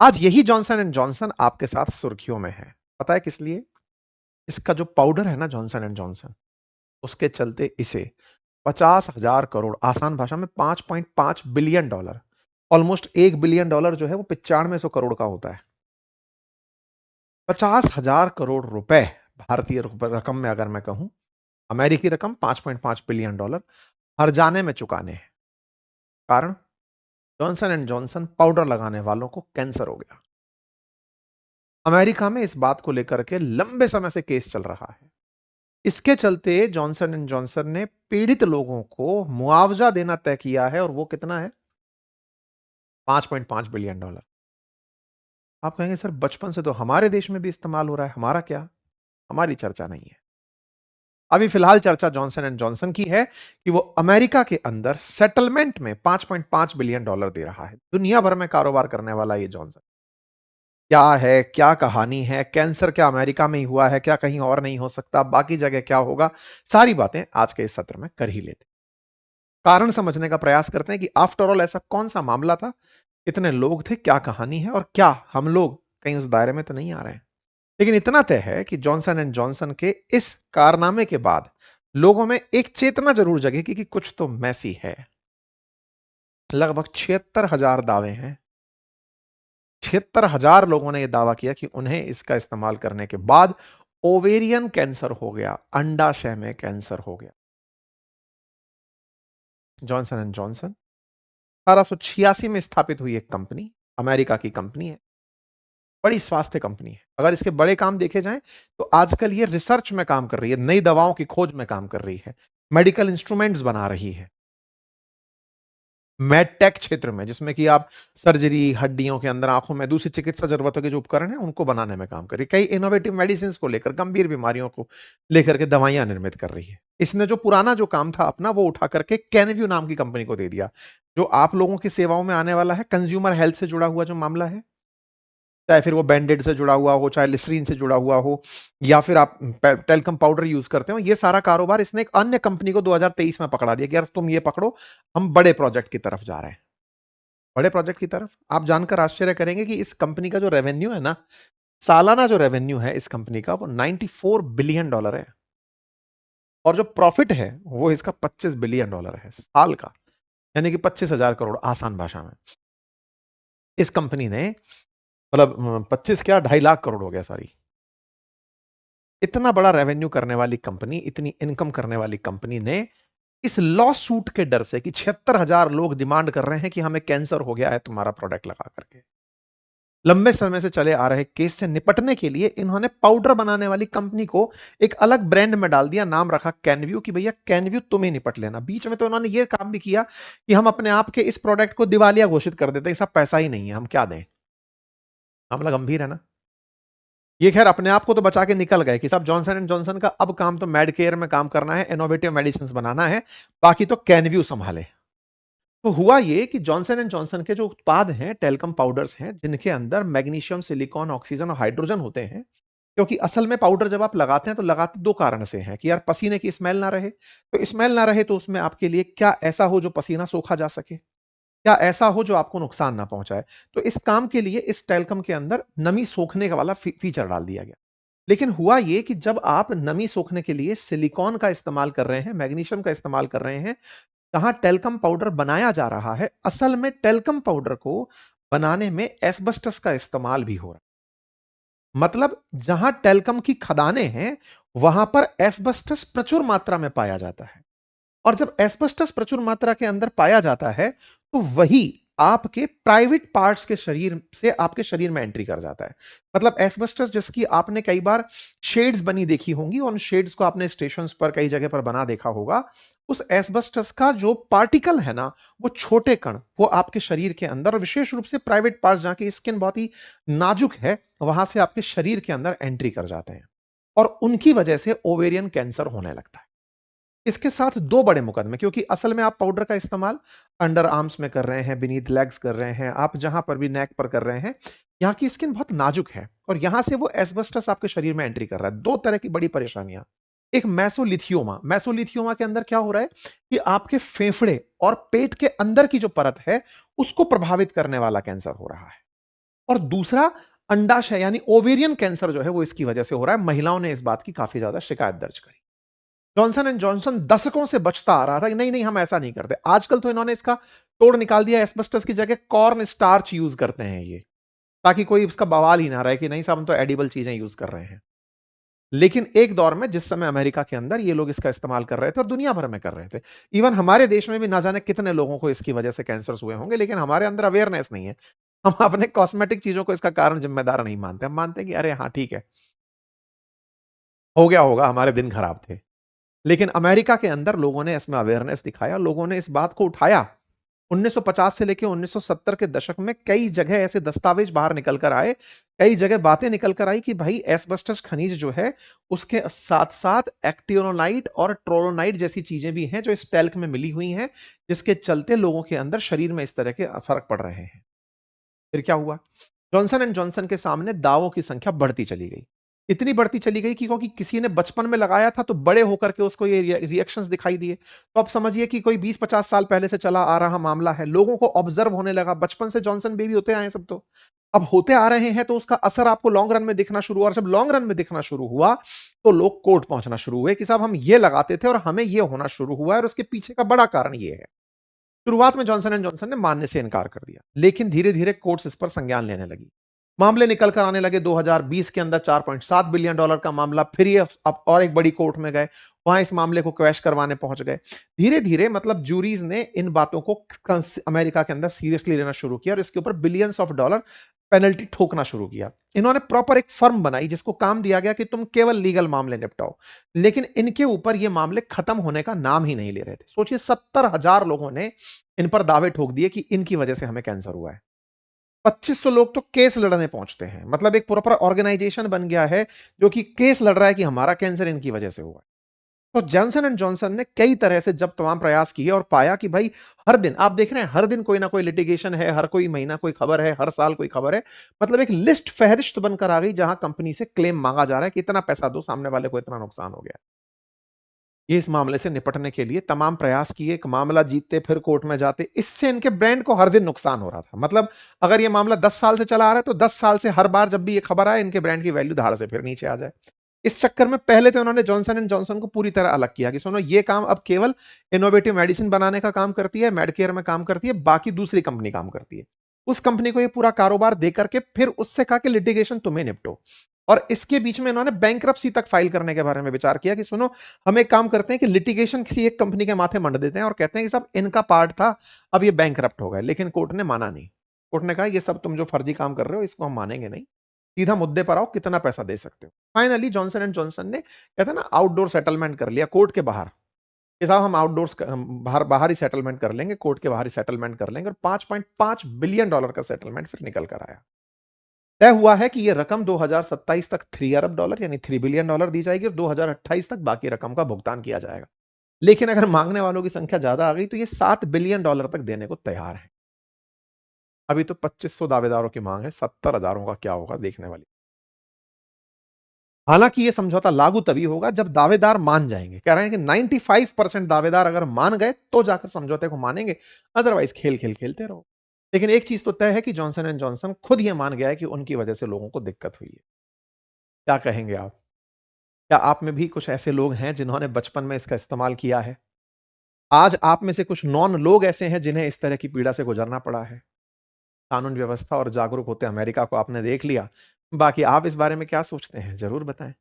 आज यही Johnson and Johnson आपके साथ सुर्खियों में है। पता है किस लिए? इसका जो पाउडर है ना जॉनसन एंड जॉनसन, उसके चलते इसे 50,000 करोड़, आसान भाषा में 5.5 billion dollar, almost 1 billion dollar जो है वो 9500 करोड़ का होता है। 50,000 करोड़ रुपए भारतीय रकम में अगर मैं कहूं, अमेरिकी रकम 5.5 बिलियन डॉलर हर जाने में चुकाने हैं। कारण, जॉनसन एंड जॉनसन पाउडर लगाने वालों को कैंसर हो गया। अमेरिका में इस बात को लेकर के लंबे समय से केस चल रहा है। इसके चलते जॉनसन एंड जॉनसन ने पीड़ित लोगों को मुआवजा देना तय किया है, और वो कितना है? 5.5 बिलियन डॉलर। आप कहेंगे सर बचपन से तो हमारे देश में भी इस्तेमाल हो रहा है, हमारा क्या? हमारी चर्चा नहीं है। अभी फिलहाल चर्चा जॉनसन एंड जॉनसन की है कि वो अमेरिका के अंदर सेटलमेंट में 5.5 बिलियन डॉलर दे रहा है। दुनिया भर में कारोबार करने वाला ये जॉनसन क्या है, क्या कहानी है, कैंसर क्या अमेरिका में ही हुआ है, क्या कहीं और नहीं हो सकता, बाकी जगह क्या होगा, सारी बातें आज के इस सत्र में कर ही लेते। कारण समझने का प्रयास करते हैं कि आफ्टर ऑल ऐसा कौन सा मामला था, कितने लोग थे, क्या कहानी है, और क्या हम लोग कहीं उस दायरे में तो नहीं आ रहे हैं। लेकिन इतना तय है कि जॉनसन एंड जॉनसन के इस कारनामे के बाद लोगों में एक चेतना जरूर जगेगी कि कुछ तो मैसी है। लगभग 76,000 दावे हैं। 76,000 लोगों ने यह दावा किया कि उन्हें इसका इस्तेमाल करने के बाद ओवेरियन कैंसर हो गया, अंडाशय में कैंसर हो गया। जॉनसन एंड जॉनसन 1886 में स्थापित हुई एक कंपनी, अमेरिका की कंपनी है, बड़ी स्वास्थ्य कंपनी है। अगर इसके बड़े काम देखे जाएं तो आजकल ये रिसर्च में काम कर रही है, नई दवाओं की खोज में काम कर रही है, मेडिकल इंस्ट्रूमेंट्स बना रही है, मेडटेक क्षेत्र में, जिसमें कि आप सर्जरी, हड्डियों के अंदर, आंखों में दूसरी चिकित्सा जरूरतों के जो उपकरण हैं उनको बनाने में काम कर रही है। कई इनोवेटिव मेडिसिन को लेकर, गंभीर बीमारियों को लेकर के दवाइयां निर्मित कर रही है। इसने जो पुराना जो काम था अपना, वो उठा करके कैनव्यू नाम की कंपनी को दे दिया, जो आप लोगों की सेवाओं में आने वाला है, कंज्यूमर हेल्थ से जुड़ा हुआ जो मामला है, चाहे फिर वो बैंडेड से जुड़ा हुआ हो, चाहे लिस्ट्रीन से जुड़ा हुआ हो, या फिर आप टेल्कम पाउडर यूज करते हो, ये सारा कारोबार इसने एक अन्य कंपनी को 2023 में पकड़ा दिया कि यार तुम ये पकड़ो, हम बड़े प्रोजेक्ट की तरफ जा रहे हैं। बड़े प्रोजेक्ट की तरफ आप जानकर आश्चर्य करेंगे कि इस कंपनी का जो रेवेन्यू है ना, सालाना जो रेवेन्यू है इस कंपनी का, वो 94 बिलियन डॉलर है। और जो प्रॉफिट है वो इसका 25 बिलियन डॉलर है साल का, यानी कि 25,000 करोड़, आसान भाषा में। इस कंपनी ने, मतलब 25 क्या, 2.5 लाख करोड़ हो गया, सॉरी। इतना बड़ा रेवेन्यू करने वाली कंपनी, इतनी इनकम करने वाली कंपनी ने इस लॉ सूट के डर से कि 76,000 लोग डिमांड कर रहे हैं कि हमें कैंसर हो गया है तुम्हारा प्रोडक्ट लगा करके, लंबे समय से चले आ रहे केस से निपटने के लिए इन्होंने पाउडर बनाने वाली कंपनी को एक अलग ब्रांड में डाल दिया, नाम रखा कैनव्यू, कि भैया कैनव्यू तुम ही निपट लेना। बीच में तो इन्होंने ये काम भी किया कि हम अपने आप के इस प्रोडक्ट को दिवालिया घोषित कर देते हैं, सब पैसा ही नहीं है, हम क्या दें। मामला गंभीर है ना। ये खैर अपने आप को तो बचा के निकल गए कि साहब जॉनसन एंड जॉनसन का अब काम तो मेड केयर में काम करना है, इनोवेटिव मेडिसिन बनाना है, बाकी तो कैनव्यू संभाले। तो हुआ ये कि जॉनसन एंड जॉनसन के जो उत्पाद हैं, टेल्कम पाउडर्स हैं, जिनके अंदर मैग्नीशियम, सिलिकॉन, ऑक्सीजन और हाइड्रोजन होते हैं। क्योंकि असल में पाउडर जब आप लगाते हैं तो लगाते दो कारण से हैं कि यार पसीने की स्मेल ना रहे, तो स्मेल ना रहे तो उसमें आपके लिए क्या ऐसा हो जो पसीना सोखा जा सके, क्या ऐसा हो जो आपको नुकसान ना पहुंचाए। तो इस काम के लिए इस टेल्कम के अंदर नमी सोखने का वाला फीचर डाल दिया गया। लेकिन हुआ ये कि जब आप नमी सोखने के लिए सिलिकॉन का इस्तेमाल कर रहे हैं, मैग्नीशियम का इस्तेमाल कर रहे हैं, जहां टेल्कम पाउडर बनाया जा रहा है, असल में टेल्कम पाउडर को बनाने में एस्बेस्टस का इस्तेमाल भी हो रहा है। मतलब जहां टेल्कम की खदानें हैं, वहां पर एस्बेस्टस प्रचुर मात्रा में पाया जाता है। और जब एस्बेस्टस प्रचुर मात्रा के अंदर पाया जाता है, तो वही आपके प्राइवेट पार्ट्स के शरीर से आपके शरीर में एंट्री कर जाता है। मतलब एस्बेस्टस जिसकी आपने कई बार शेड्स बनी देखी होंगी, और उन शेड्स को आपने स्टेशंस पर कई जगह पर बना देखा होगा। उस एस्बेस्टस का जो पार्टिकल है ना, वो छोटे कण, वो आपके शरीर के अंदर, और विशेष रूप से प्राइवेट पार्ट्स जहां की स्किन बहुत ही नाजुक है, वहां से आपके शरीर के अंदर एंट्री कर जाते हैं, और उनकी वजह से ओवेरियन कैंसर होने लगता है। इसके साथ दो बड़े मुकदमे, क्योंकि असल में आप पाउडर का इस्तेमाल अंडर आर्म्स में कर रहे हैं, बीनीथ लेग्स कर रहे हैं, आप जहां पर भी नेक पर कर रहे हैं, यहाँ की स्किन बहुत नाजुक है, और यहां से वो एस्बेस्टस आपके शरीर में एंट्री कर रहा है। दो तरह की बड़ी परेशानियां। एक मेसोलिथियोमा, मेसोलिथियोमा के अंदर क्या हो रहा है कि आपके फेफड़े और पेट के अंदर की जो परत है, उसको प्रभावित करने वाला कैंसर हो रहा है। और दूसरा अंडाशय यानी ओवेरियन कैंसर जो है वो इसकी वजह से हो रहा है। महिलाओं ने इस बात की काफी ज्यादा शिकायत दर्ज करी। जॉनसन एंड जॉनसन दशकों से बचता आ रहा था कि नहीं नहीं हम ऐसा नहीं करते। आजकल तो इन्होंने इसका तोड़ निकाल दिया। एस्बेस्टस की जगह कॉर्न स्टार्च यूज करते हैं ये, ताकि कोई इसका बवाल ही ना रहे कि नहीं साहब हम तो एडिबल चीजें यूज कर रहे हैं। लेकिन एक दौर में जिस समय अमेरिका के अंदर ये लोग इसका इस्तेमाल कर रहे थे और दुनिया भर में कर रहे थे, इवन हमारे देश में भी ना जाने कितने लोगों को इसकी वजह से कैंसर हुए होंगे, लेकिन हमारे अंदर अवेयरनेस नहीं है। हम अपने कॉस्मेटिक चीजों को इसका कारण जिम्मेदार नहीं मानते। हम मानते हैं कि अरे हाँ ठीक है, हो गया होगा, हमारे दिन खराब थे। लेकिन अमेरिका के अंदर लोगों ने इसमें अवेयरनेस दिखाया, लोगों ने इस बात को उठाया। 1950 से लेकर 1970 के दशक में कई जगह ऐसे दस्तावेज बाहर निकल कर आए, कई जगह बातें निकल कर आई कि भाई एस्बेस्टस खनिज जो है उसके साथ साथ एक्टिनोलाइट और ट्रोलोनाइट जैसी चीजें भी हैं जो इस टैल्क में मिली हुई हैं, जिसके चलते लोगों के अंदर शरीर में इस तरह के फर्क पड़ रहे हैं। फिर क्या हुआ? जॉनसन एंड जॉनसन के सामने दावों की संख्या बढ़ती चली गई। इतनी बढ़ती चली गई कि क्योंकि किसी ने बचपन में लगाया था तो बड़े होकर के उसको ये रिएक्शंस दिखाई दिए। तो अब समझिए कि कोई 20-50 साल पहले से चला आ रहा मामला है। लोगों को ऑब्जर्व होने लगा, बचपन से जॉनसन बेबी होते आए हैं सब तो। अब होते आ रहे हैं तो उसका असर आपको लॉन्ग रन में दिखना शुरू हुआ, और जब लॉन्ग रन में दिखना शुरू हुआ तो लोग कोर्ट पहुंचना शुरू हुए कि साहब हम ये लगाते थे और हमें ये होना शुरू हुआ है और उसके पीछे का बड़ा कारण ये है। शुरुआत में जॉनसन एंड जॉनसन ने मानने से इनकार कर दिया, लेकिन धीरे धीरे कोर्ट्स इस पर संज्ञान लेने लगी। मामले निकल कर आने लगे। 2020 के अंदर 4.7 बिलियन डॉलर का मामला। फिर ये अब और एक बड़ी कोर्ट में गए, वहां इस मामले को क्वैश करवाने पहुंच गए। धीरे धीरे मतलब जूरीज ने इन बातों को अमेरिका के अंदर सीरियसली लेना शुरू किया और इसके ऊपर बिलियंस ऑफ डॉलर पेनल्टी ठोकना शुरू किया। इन्होंने प्रॉपर एक फर्म बनाई जिसको काम दिया गया कि तुम केवल लीगल मामले निपटाओ, लेकिन इनके ऊपर ये मामले खत्म होने का नाम ही नहीं ले रहे थे। सोचिए 70,000 लोगों ने इन पर दावे ठोक दिए कि इनकी वजह से हमें कैंसर हुआ है। 2500 लोग तो केस लड़ने पहुंचते हैं, मतलब एक प्रॉपर ऑर्गेनाइजेशन बन गया है जो कि केस लड़ रहा है कि हमारा कैंसर इनकी वजह से हुआ है। तो जॉनसन एंड जॉनसन ने कई तरह से जब तमाम प्रयास किए और पाया कि भाई हर दिन आप देख रहे हैं, हर दिन कोई ना कोई लिटिगेशन है, हर कोई महीना कोई खबर है, हर साल कोई खबर है। मतलब एक लिस्ट फहरिस्त बनकर आ गई जहां कंपनी से क्लेम मांगा जा रहा है कि इतना पैसा दो, सामने वाले को इतना नुकसान हो गया। ये इस मामले से निपटने के लिए तमाम प्रयास किए, एक मामला जीतते फिर कोर्ट में जाते। इससे इनके ब्रांड को हर दिन नुकसान हो रहा था। मतलब अगर ये मामला 10 साल से चला आ रहा है तो 10 साल से हर बार जब भी ये खबर आए इनके ब्रांड की वैल्यू धाड़ से फिर नीचे आ जाए। इस चक्कर में पहले तो उन्होंने जॉनसन एंड जॉनसन को पूरी तरह अलग किया कि सुनो ये काम अब केवल इनोवेटिव मेडिसिन बनाने का काम करती है, मेडकेयर में काम करती है, बाकी दूसरी कंपनी काम करती है। उस कंपनी को ये पूरा कारोबार दे करके फिर उससे कहा कि लिटिगेशन तुम्हें निपटो। और इसके बीच में इन्होंने बैंक्रप्सी तक फाइल करने के बारे में विचार किया कि सुनो हम एक काम करते हैं कि लिटिगेशन किसी एक कंपनी के माथे मंड देते हैं और कहते हैं कि साहब इनका पार्ट था, अब ये बैंकरप्ट हो गए। लेकिन कोर्ट ने माना नहीं। कोर्ट ने कहा ये सब तुम जो फर्जी काम कर रहे हो इसको हम मानेंगे नहीं, सीधा मुद्दे पर आओ, कितना पैसा दे सकते हो। फाइनली जॉनसन एंड जॉनसन ने कहते हैं ना आउटडोर सेटलमेंट कर लिया कोर्ट के बाहर कि साहब हम आउटडोर्स बाहर बाहर ही सेटलमेंट कर लेंगे, कोर्ट के बाहर ही सेटलमेंट कर लेंगे। और 5.5 बिलियन डॉलर का सेटलमेंट फिर निकल कर आया। तय हुआ है कि यह रकम 2027 तक 3 अरब डॉलर यानी 3 बिलियन डॉलर दी जाएगी और 2028 तक बाकी रकम का भुगतान किया जाएगा। लेकिन अगर मांगने वालों की संख्या ज्यादा आ गई तो ये 7 बिलियन डॉलर तक देने को तैयार है। अभी तो 2500 दावेदारों की मांग है, 70,000 का क्या होगा देखने वाली। हालांकि ये समझौता लागू तभी होगा जब दावेदार मान जाएंगे। कह रहे हैं कि 95% दावेदार अगर मान गए तो जाकर समझौते को मानेंगे, अदरवाइज खेल खेल खेलते रहो। लेकिन एक चीज तो तय है कि जॉनसन एंड जॉनसन खुद ये मान गया है कि उनकी वजह से लोगों को दिक्कत हुई है। क्या कहेंगे आप? क्या आप में भी कुछ ऐसे लोग हैं जिन्होंने बचपन में इसका इस्तेमाल किया है? आज आप में से कुछ नॉन लोग ऐसे हैं जिन्हें इस तरह की पीड़ा से गुजरना पड़ा है। कानून व्यवस्था और जागरूक होते अमेरिका को आपने देख लिया। बाकी आप इस बारे में क्या सोचते हैं? जरूर बताएं।